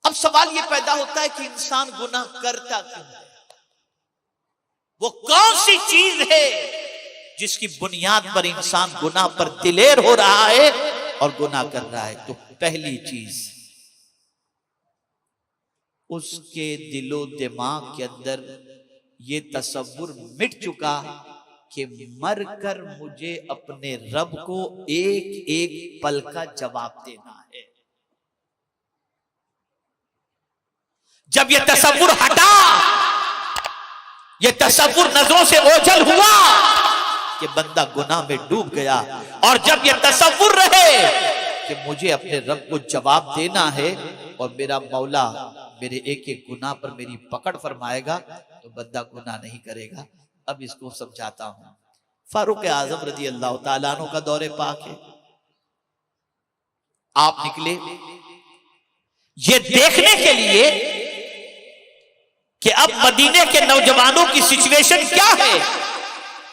अब सवाल यह पैदा होता है कि इंसान गुनाह करता क्यों है? वो कौन सी चीज है जिसकी बुनियाद पर इंसान गुनाह पर दिलेर हो रहा है और गुनाह कर रहा है? तो पहली चीज, उसके दिलो दिमाग के अंदर ये तसव्वुर मिट चुका कि मरकर मुझे अपने रब को एक एक पल का जवाब देना है। जब ये तसव्वुर हटा, ये तसव्वुर नजरों से ओझल हुआ कि बंदा गुनाह में डूब गया, और जब ये तसव्वुर रहे कि मुझे अपने रब को जवाब देना है और मेरा मौला मेरे एक एक गुनाह पर मेरी पकड़ फरमाएगा, तो बंदा गुनाह नहीं करेगा। अब इसको समझाता हूं। फारूक आजम रजी अल्लाह तआला अन्हु का दौरे पाक है। आप निकले ये देखने के लिए कि अब मदीने के नौजवानों की सिचुएशन क्या है।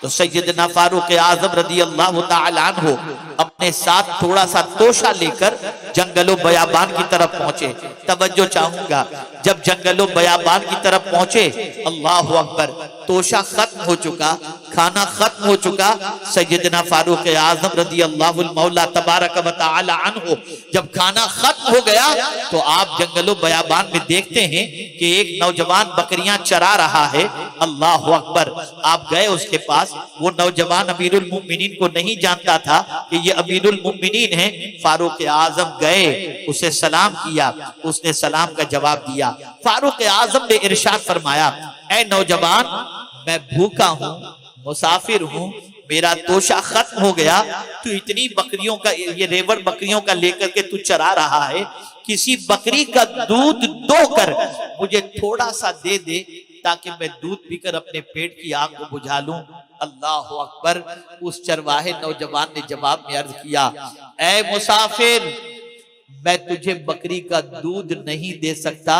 तो सैयदना फारूक आजम रजी अल्लाह तआला अन्हु अपने साथ थोड़ा सा तोशा लेकर जंगलो बयाबान की तरफ पहुंचे। तवज्जो चाहूंगा, जब जंगलो बयाबान की तरफ पहुंचे, अल्लाह अकबर, तोशा खत्म हो चुका, खाना खत्म हो चुका। सैयदना फारूक आजम रजी अल्लाह मौला तबारक व तआला अन्हु जब खाना खत्म हो गया तो आप जंगलो बयाबान में देखते हैं कि एक नौजवान बकरियां चरा रहा है। अल्लाह अकबर, आप गए उसके पास। वो नौजवान अमीरुल मोमिनीन को नहीं जानता था कि ये अमीरुल मोमिनीन है। फारूक आजम गए, उसे सलाम किया, उसने सलाम का जवाब दिया। फारूक आजम ने इरशाद फरमाया, ऐ नौजवान, मैं भूखा हूं, मुसाफिर हूं, मेरा तोशा खत्म हो गया, तू इतनी बकरियों का, ये रेवड़ बकरियों का लेकर के तू चरा रहा है, किसी बकरी का दूध दोकर मुझे थोड़ा सा दे दे ताकि मैं दूध पीकर अपने पेट की आग को बुझा लूं। अल्लाह अकबर, उस चरवाहे नौजवान ने जवाब में अर्ज किया, ऐ मुसाफिर, मैं तुझे बकरी का दूध नहीं दे सकता,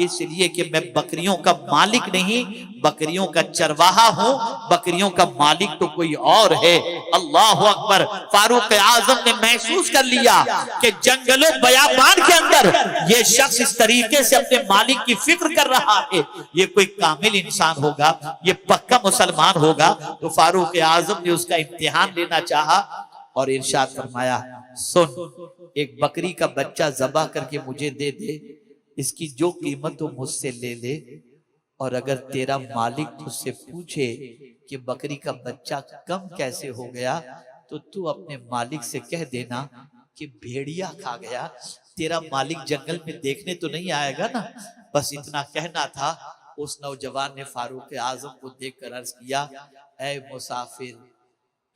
इसलिए कि मैं बकरियों का मालिक नहीं, बकरियों का चरवाहा हूं, बकरियों का मालिक तो कोई और है। अल्लाह अकबर, फारूक आजम ने महसूस कर लिया कि जंगलों बयाबान के अंदर ये शख्स इस तरीके से अपने मालिक की फिक्र कर रहा है, ये कोई कामिल इंसान होगा, ये पक्का मुसलमान होगा। तो फारूक आजम ने उसका इम्तिहान लेना चाहा और इरशाद फरमाया, सुन, एक बकरी का बच्चा ज़बा करके मुझे दे दे, इसकी जो कीमत हो मुझसे ले ले, और अगर तेरा मालिक तुझसे पूछे कि बकरी का बच्चा कम कैसे हो गया, तो तू अपने मालिक से कह देना कि भेड़िया खा गया, तेरा मालिक जंगल में देखने तो नहीं आएगा ना। बस इतना कहना था। उस नौजवान ने फारूक आजम को देखकर अर्ज किया, ऐ मुसाफिर,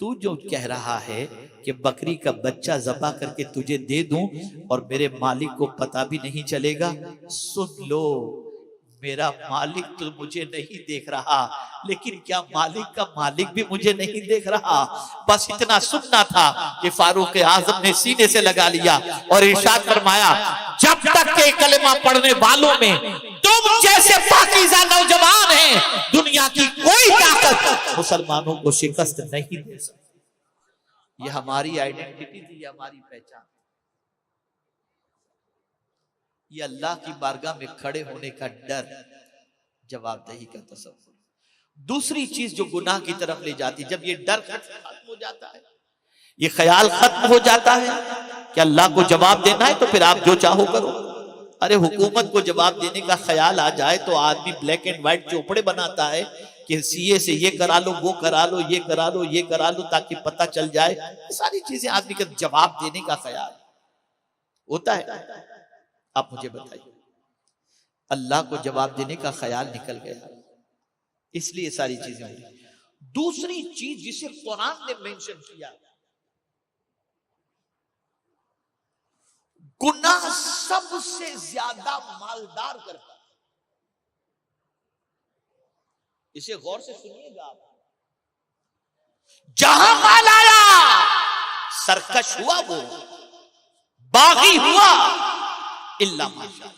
तू जो कह रहा है कि बकरी का बच्चा ज़बा करके तुझे दे दूं और मेरे मालिक को पता भी नहीं चलेगा, सुन लो, मेरा मालिक तो मुझे नहीं देख रहा, लेकिन क्या मालिक का मालिक भी मुझे नहीं देख रहा। बस इतना सुनना था कि फारूक आजम ने सीने से लगा लिया और इरशाद फरमाया, जब तक के कलेमा पढ़ने वालों में तुम जैसे पाकीज़ा नौजवान हैं, दुनिया की कोई ताकत मुसलमानों को शिकस्त नहीं दे सकती। ये हमारी आइडेंटिटी थी, हमारी पहचान। ये अल्लाह की बारगाह में खड़े होने का डर, जवाबदेही का तसव्वुर। दूसरी चीज जो गुनाह की तरफ ले जाती, जब ये डर खत्म हो जाता है, ये ख्याल खत्म हो जाता है कि अल्लाह को जवाब देना है, तो फिर आप जो चाहो करो। अरे हुकूमत को जवाब देने का ख्याल आ जाए तो आदमी ब्लैक एंड व्हाइट चोपड़े बनाता है कि सीए से ये करा लो, वो करा लो, ये करा लो, ये करा लो, ताकि पता चल जाए। सारी चीजें आदमी का जवाब देने का ख्याल होता है। आप मुझे बताइए, अल्लाह को जवाब देने का ख्याल निकल गया, इसलिए सारी चीजें हो रही। दूसरी चीज जिसे कुरान ने मेंशन किया, गुनाह सबसे ज्यादा मालदार करता है। इसे गौर से सुनिएगा आप। जहां माल आया, सरकश हुआ, वो बागी हुआ, इल्ला माशा।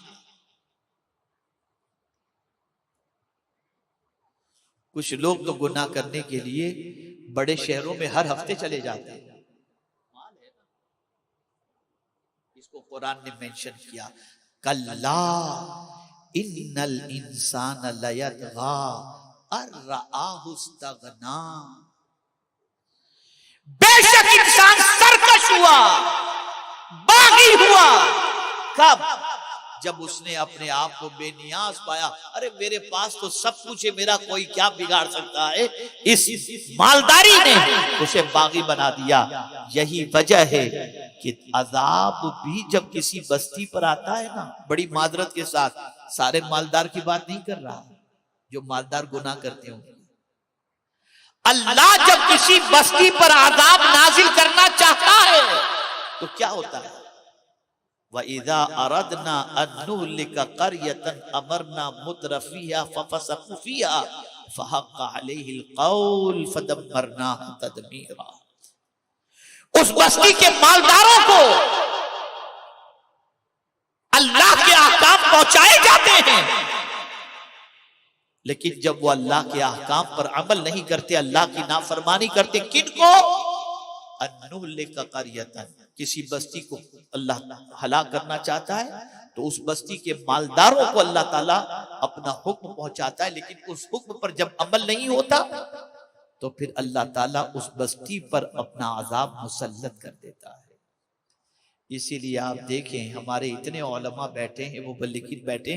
कुछ लोग तो गुनाह करने के लिए बड़े शहरों में हर हफ्ते चले जाते हैं। इसको कुरान ने मेंशन किया, कल्ला इन्नल इंसान लयतगा अर्रआहु इस्तगना, बेशक इंसान सरकश हुआ, बागी हुआ। कब? जब उसने अपने आप को बेनियाज पाया। अरे मेरे पास तो सब कुछ है, मेरा कोई क्या बिगाड़ सकता है। इस मालदारी ने उसे बागी बना दिया। यही वजह है कि अजाब भी जब किसी बस्ती पर आता है ना, बड़ी मादरत के साथ, सारे मालदार की बात नहीं कर रहा, जो मालदार गुनाह करते हो, अल्लाह जब किसी बस्ती पर आजाब नाजिल करना चाहता है तो क्या होता है? वइज़ा अरदना अन नुहलिका क़र्यतन अमरना मुत्रफिहा फफसक़ू फ़ीहा फहक़्क़ अलैहिल क़ौल फदम्मरनाहा तदमीरा। उस बस्ती के मालदारों को अल्लाह के अहकाम पहुंचाए जाते हैं, लेकिन जब वो अल्लाह के अहकाम पर अमल नहीं करते, अल्लाह की नाफरमानी करते, किनको? अन्नुहलिका क़र्यतन, किसी बस्ती को अल्लाह हलाक करना चाहता है तो उस बस्ती के मालदारों को अल्लाह ताला अपना हुक्म पहुंचाता है, लेकिन उस हुक्म पर जब अमल नहीं होता तो फिर अल्लाह ताला उस बस्ती पर अपना अजाब मुसल्लत कर देता है। इसीलिए आप देखें हमारे इतने उलमा बैठे हैं, वो लेकिन बैठे,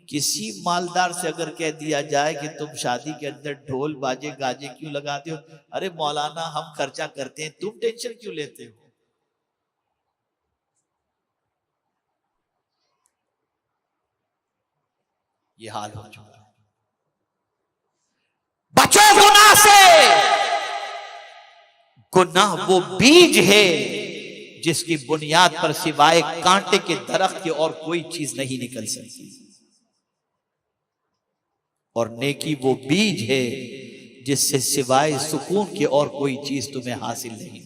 किसी मालदार से अगर कह दिया जाए कि तुम शादी के अंदर ढोल बाजे गाजे क्यों लगाते हो, अरे मौलाना हम खर्चा करते हैं, तुम टेंशन क्यों लेते हो? ये हाल हो चुका है। बचो गुनाह से। गुनाह वो बीज है जिसकी बुनियाद पर सिवाय कांटे के दरख्त के और कोई चीज नहीं निकल सकती, और नेकी वो बीज है जिससे सिवाय सुकून के और कोई चीज तुम्हें हासिल नहीं।